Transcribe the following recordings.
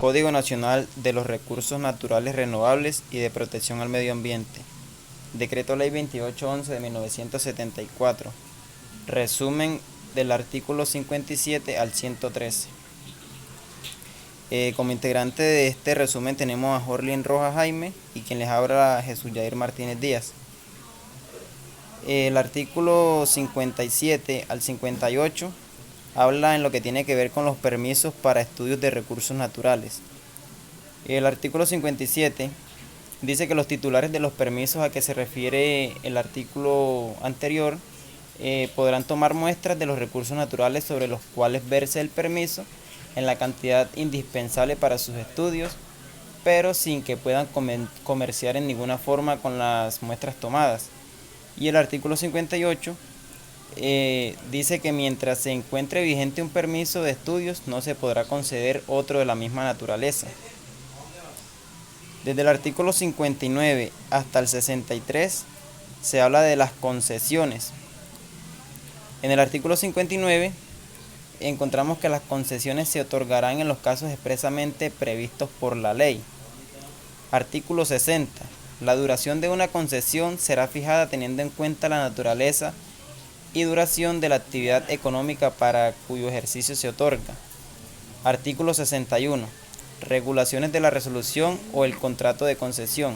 Código Nacional de los Recursos Naturales Renovables y de Protección al Medio Ambiente. Decreto Ley 2811 de 1974. Resumen del artículo 57 al 113. Como integrante de este resumen tenemos a Jorlin Rojas Jaime y quien les habla Jesús Yair Martínez Díaz. El artículo 57 al 58 habla en lo que tiene que ver con los permisos para estudios de recursos naturales. El artículo 57 dice que los titulares de los permisos a que se refiere el artículo anterior podrán tomar muestras de los recursos naturales sobre los cuales verse el permiso en la cantidad indispensable para sus estudios, pero sin que puedan comerciar en ninguna forma con las muestras tomadas. Y el artículo 58 dice que mientras se encuentre vigente un permiso de estudios no se podrá conceder otro de la misma naturaleza. Desde el artículo 59 hasta el 63 se habla de las concesiones. En el artículo 59 encontramos que las concesiones se otorgarán en los casos expresamente previstos por la ley. Artículo 60. La duración de una concesión será fijada teniendo en cuenta la naturaleza y duración de la actividad económica para cuyo ejercicio se otorga. Artículo 61. Regulaciones de la resolución o el contrato de concesión.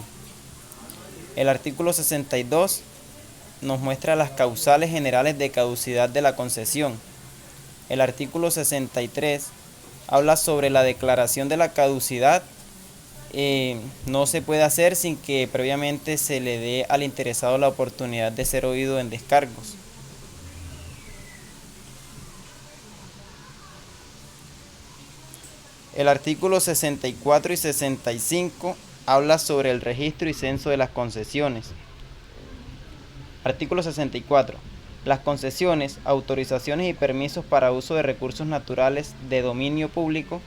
El artículo 62 nos muestra las causales generales de caducidad de la concesión. El artículo 63 habla sobre la declaración de la caducidad. No se puede hacer sin que previamente se le dé al interesado la oportunidad de ser oído en descargos. El artículo 64 y 65 habla sobre el registro y censo de las concesiones. Artículo 64. Las concesiones, autorizaciones y permisos para uso de recursos naturales de dominio público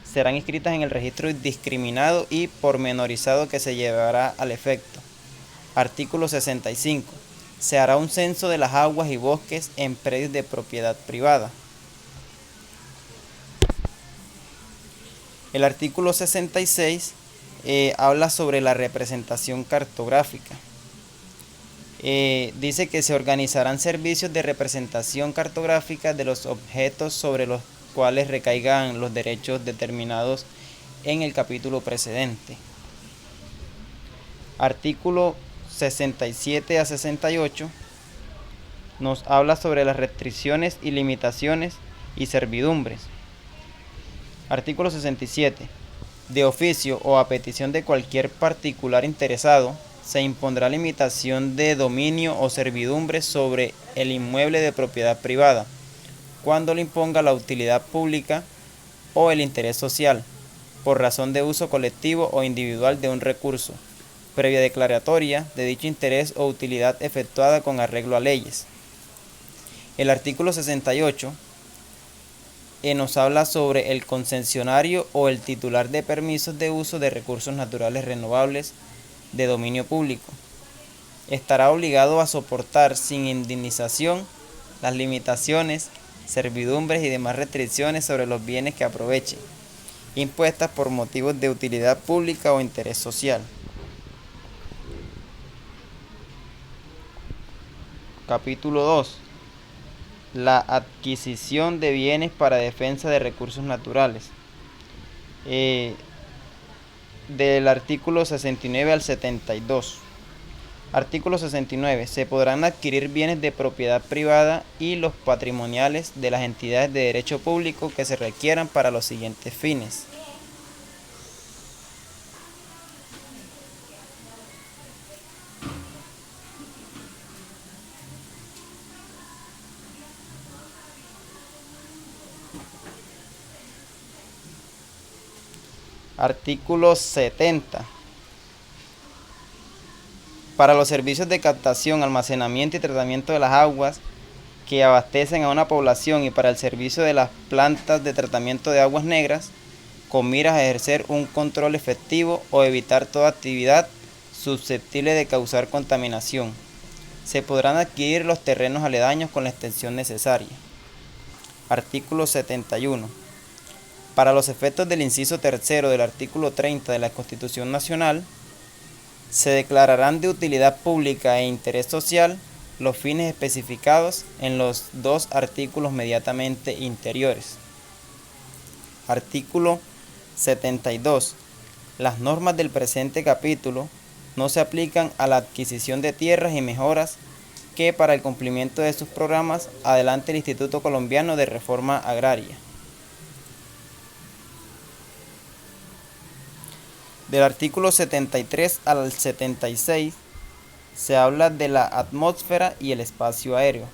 serán inscritas en el registro discriminado y pormenorizado que se llevará al efecto. Artículo 65. Se hará un censo de las aguas y bosques en predios de propiedad privada. El artículo 66 habla sobre la representación cartográfica. Dice que se organizarán servicios de representación cartográfica de los objetos sobre los cuales recaigan los derechos determinados en el capítulo precedente. Artículo 67 a 68 nos habla sobre las restricciones y limitaciones y servidumbres. Artículo 67. De oficio o a petición de cualquier particular interesado, se impondrá limitación de dominio o servidumbre sobre el inmueble de propiedad privada, cuando lo imponga la utilidad pública o el interés social, por razón de uso colectivo o individual de un recurso, previa declaratoria de dicho interés o utilidad efectuada con arreglo a leyes. El artículo 68 nos habla sobre el concesionario o el titular de permisos de uso de recursos naturales renovables de dominio público. Estará obligado a soportar sin indemnización las limitaciones, servidumbres y demás restricciones sobre los bienes que aproveche, impuestas por motivos de utilidad pública o interés social. Capítulo 2. La adquisición de bienes para defensa de recursos naturales. Del artículo 69 al 72. Artículo 69. Se podrán adquirir bienes de propiedad privada y los patrimoniales de las entidades de derecho público que se requieran para los siguientes fines. Artículo 70. Para los servicios de captación, almacenamiento y tratamiento de las aguas que abastecen a una población y para el servicio de las plantas de tratamiento de aguas negras, con miras a ejercer un control efectivo o evitar toda actividad susceptible de causar contaminación. Se podrán adquirir los terrenos aledaños con la extensión necesaria. Artículo 71. Para los efectos del inciso tercero del artículo 30 de la Constitución Nacional, se declararán de utilidad pública e interés social los fines especificados en los dos artículos inmediatamente interiores. Artículo 72. Las normas del presente capítulo no se aplican a la adquisición de tierras y mejoras que para el cumplimiento de sus programas adelante el Instituto Colombiano de Reforma Agraria. Del artículo 73 al 76 se habla de la atmósfera y el espacio aéreo.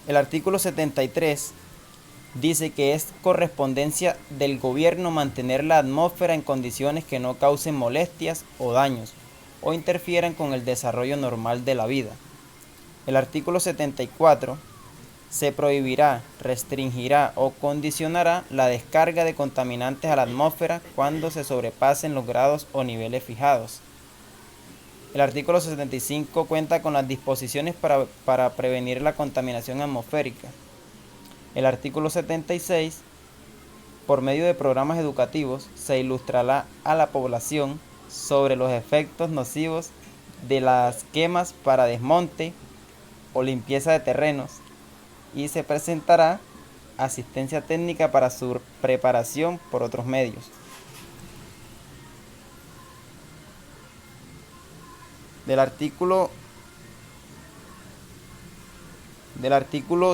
El artículo 73 dice que es correspondencia del gobierno mantener la atmósfera en condiciones que no causen molestias o daños o interfieran con el desarrollo normal de la vida. El artículo 74 se prohibirá, restringirá o condicionará la descarga de contaminantes a la atmósfera cuando se sobrepasen los grados o niveles fijados. El artículo 75 cuenta con las disposiciones para prevenir la contaminación atmosférica. El artículo 76, por medio de programas educativos, se ilustrará a la población sobre los efectos nocivos de las quemas para desmonte o limpieza de terrenos y se presentará asistencia técnica para su preparación por otros medios. Del artículo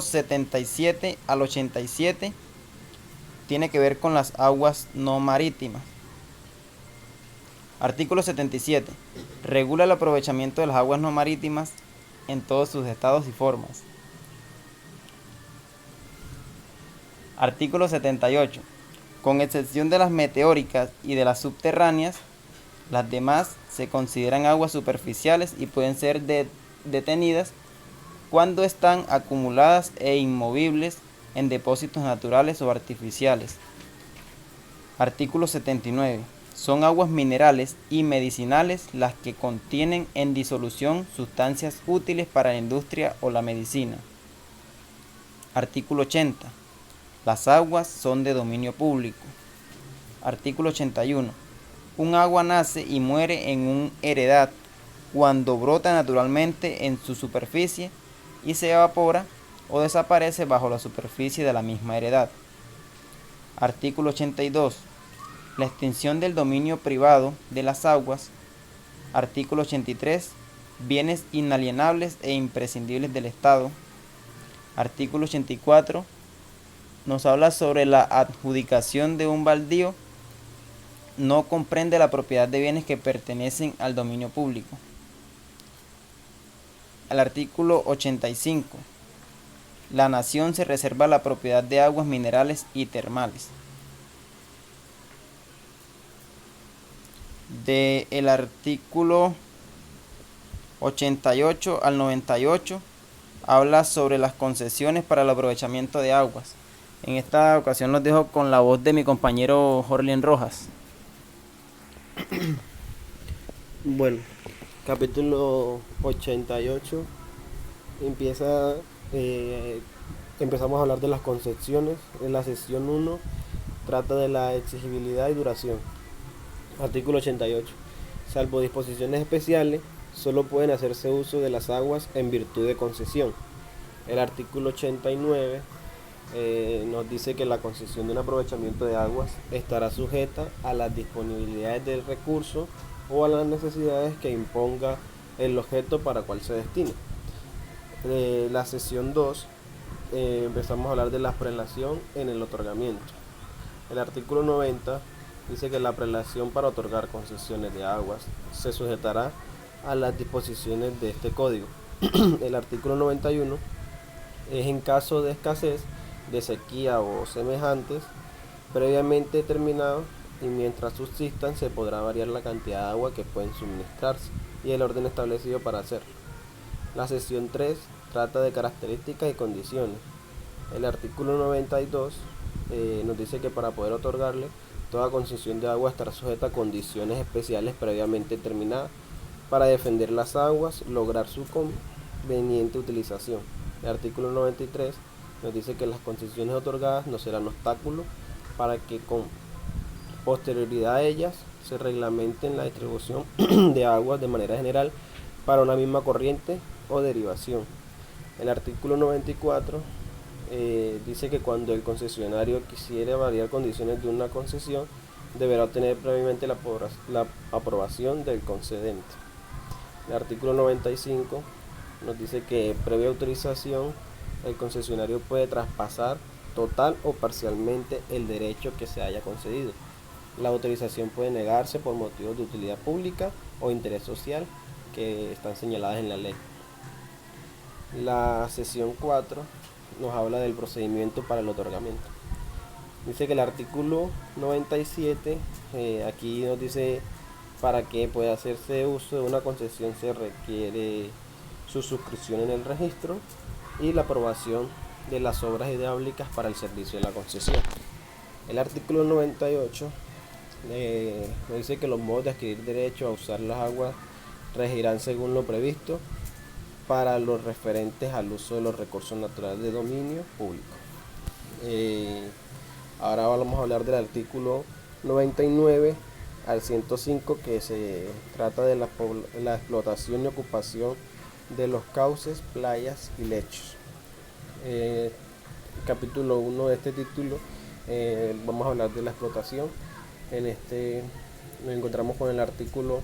77 al 87 tiene que ver con las aguas no marítimas. Artículo 77. Regula el aprovechamiento de las aguas no marítimas en todos sus estados y formas. Artículo 78. Con excepción de las meteóricas y de las subterráneas, las demás se consideran aguas superficiales y pueden ser detenidas cuando están acumuladas e inmovibles en depósitos naturales o artificiales. Artículo 79. Son aguas minerales y medicinales las que contienen en disolución sustancias útiles para la industria o la medicina. Artículo 80. Las aguas son de dominio público. Artículo 81. Un agua nace y muere en un heredad cuando brota naturalmente en su superficie y se evapora o desaparece bajo la superficie de la misma heredad. Artículo 82. La extinción del dominio privado de las aguas. Artículo 83. Bienes inalienables e imprescindibles del Estado. Artículo 84. Nos habla sobre la adjudicación de un baldío. No comprende la propiedad de bienes que pertenecen al dominio público. Al artículo 85. La nación se reserva la propiedad de aguas minerales y termales. Del artículo 88 al 98 habla sobre las concesiones para el aprovechamiento de aguas. En esta ocasión los dejo con la voz de mi compañero Jorlin Rojas. Bueno, capítulo 88 empezamos a hablar de las concesiones. En la sección 1 trata de la exigibilidad y duración. Artículo 88. Salvo disposiciones especiales, solo pueden hacerse uso de las aguas en virtud de concesión. El artículo 89 nos dice que la concesión de un aprovechamiento de aguas estará sujeta a las disponibilidades del recurso o a las necesidades que imponga el objeto para cual se destine. La sección 2 empezamos a hablar de la prelación en el otorgamiento. El artículo 90 dice que la prelación para otorgar concesiones de aguas se sujetará a las disposiciones de este código. El artículo 91 es en caso de escasez, de sequía o semejantes, previamente determinados, y mientras subsistan se podrá variar la cantidad de agua que pueden suministrarse y el orden establecido para hacerlo. La sección 3 trata de características y condiciones. El artículo 92 nos dice que para poder otorgarle toda concesión de agua estará sujeta a condiciones especiales previamente determinadas para defender las aguas, lograr su conveniente utilización. El artículo 93 nos dice que las concesiones otorgadas no serán obstáculo para que con posterioridad a ellas se reglamenten la distribución de aguas de manera general para una misma corriente o derivación. El artículo 94 dice que cuando el concesionario quisiera variar condiciones de una concesión, deberá obtener previamente la aprobación del concedente. El artículo 95 nos dice que previa autorización el concesionario puede traspasar total o parcialmente el derecho que se haya concedido. La autorización puede negarse por motivos de utilidad pública o interés social que están señaladas en la ley. La sección 4 nos habla del procedimiento para el otorgamiento. Dice que el artículo 97, aquí nos dice para que pueda hacerse uso de una concesión se requiere su suscripción en el registro y la aprobación de las obras hidráulicas para el servicio de la concesión. El artículo 98 nos dice que los modos de adquirir derecho a usar las aguas regirán según lo previsto para los referentes al uso de los recursos naturales de dominio público. Ahora vamos a hablar del artículo 99 al 105, que se trata de la explotación y ocupación de los cauces, playas y lechos. Capítulo 1 de este título vamos a hablar de la explotación. En este nos encontramos con el artículo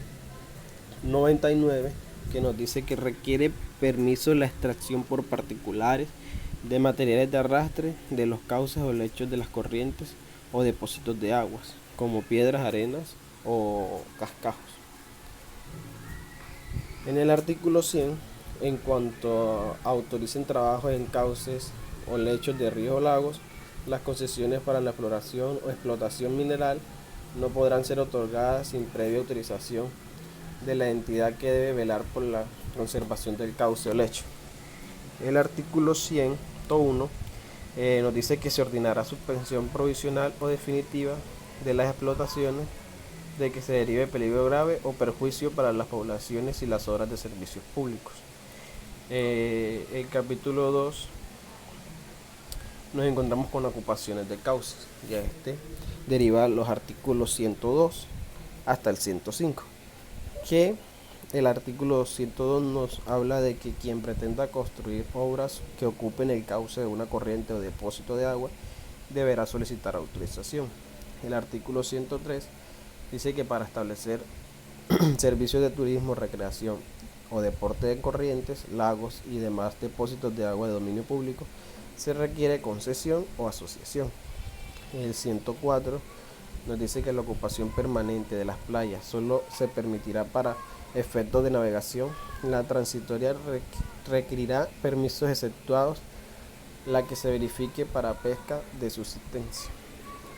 99, que nos dice que requiere permiso la extracción por particulares de materiales de arrastre de los cauces o lechos de las corrientes o depósitos de aguas, como piedras, arenas o cascajos. En el artículo 100, en cuanto autoricen trabajos en cauces o lechos de ríos o lagos, las concesiones para la exploración o explotación mineral no podrán ser otorgadas sin previa autorización de la entidad que debe velar por la conservación del cauce o lecho. El artículo 101 nos dice que se ordenará suspensión provisional o definitiva de las explotaciones de que se derive peligro grave o perjuicio para las poblaciones y las obras de servicios públicos. El capítulo 2 nos encontramos con ocupaciones de cauces. Ya deriva los artículos 102 hasta el 105, que el artículo 102 nos habla de que quien pretenda construir obras que ocupen el cauce de una corriente o depósito de agua deberá solicitar autorización. El artículo 103 dice que para establecer servicios de turismo, recreación o deporte de corrientes, lagos y demás depósitos de agua de dominio público se requiere concesión o asociación. El 104 nos dice que la ocupación permanente de las playas solo se permitirá para efectos de navegación. La transitoria requerirá permisos exceptuados la que se verifique para pesca de subsistencia.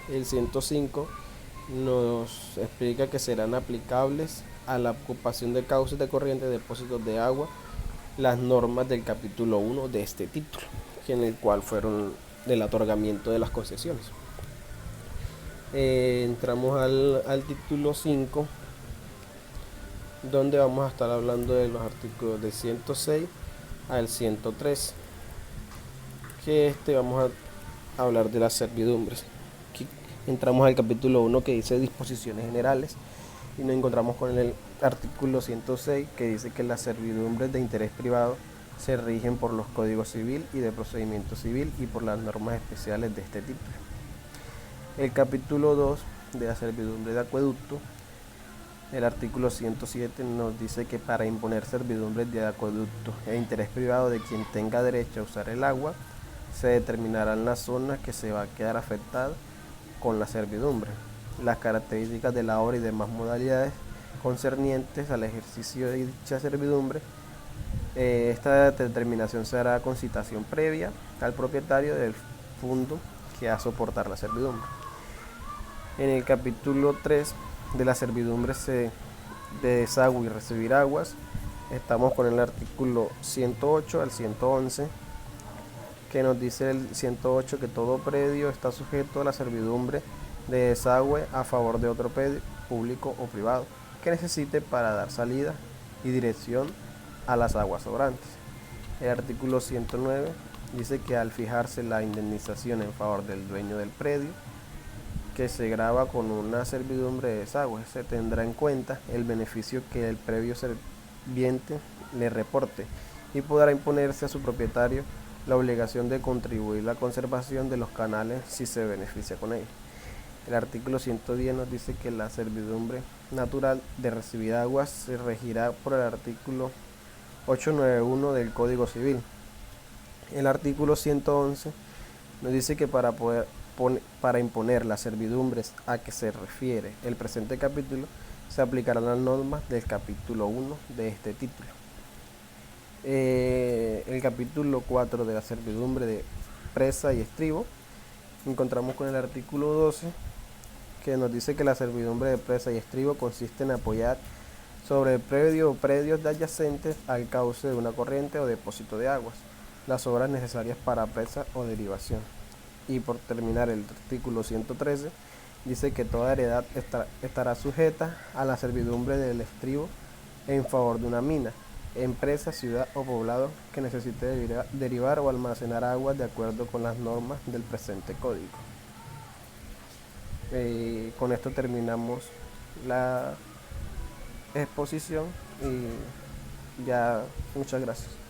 El 105 nos explica que serán aplicables a la ocupación de cauces de corriente, depósitos de agua, las normas del capítulo 1 de este título, en el cual fueron del otorgamiento de las concesiones. Entramos al título 5, donde vamos a estar hablando de los artículos de 106 al 103, que vamos a hablar de las servidumbres. Aquí entramos al capítulo 1, que dice disposiciones generales, y nos encontramos con el artículo 106, que dice que las servidumbres de interés privado se rigen por los códigos civil y de procedimiento civil y por las normas especiales de este título. El capítulo 2 de la servidumbre de acueducto, el artículo 107 nos dice que para imponer servidumbres de acueducto e interés privado de quien tenga derecho a usar el agua, se determinarán las zonas que se va a quedar afectada con la servidumbre, las características de la obra y demás modalidades concernientes al ejercicio de dicha servidumbre. Esta determinación se hará con citación previa al propietario del fondo que va a soportar la servidumbre. En el capítulo 3 de las servidumbres de desagüe y recibir aguas, estamos con el artículo 108 al 111, que nos dice el 108 que todo predio está sujeto a la servidumbre de desagüe a favor de otro predio público o privado que necesite para dar salida y dirección a las aguas sobrantes. El artículo 109 dice que al fijarse la indemnización en favor del dueño del predio, que se graba con una servidumbre de desagüe, se tendrá en cuenta el beneficio que el previo serviente le reporte y podrá imponerse a su propietario la obligación de contribuir a la conservación de los canales si se beneficia con ello. El artículo 110 nos dice que la servidumbre natural de recibir aguas se regirá por el artículo 891 del Código Civil. El artículo 111 nos dice que para imponer las servidumbres a que se refiere el presente capítulo, se aplicarán las normas del capítulo 1 de este título. El capítulo 4 de la servidumbre de presa y estribo, encontramos con el artículo 12, que nos dice que la servidumbre de presa y estribo consiste en apoyar sobre el predio o predios adyacentes al cauce de una corriente o depósito de aguas, las obras necesarias para presa o derivación. Y por terminar, el artículo 113 dice que toda heredad estará sujeta a la servidumbre del estribo en favor de una mina, empresa, ciudad o poblado que necesite derivar o almacenar aguas de acuerdo con las normas del presente código. Con esto terminamos la exposición y ya, muchas gracias.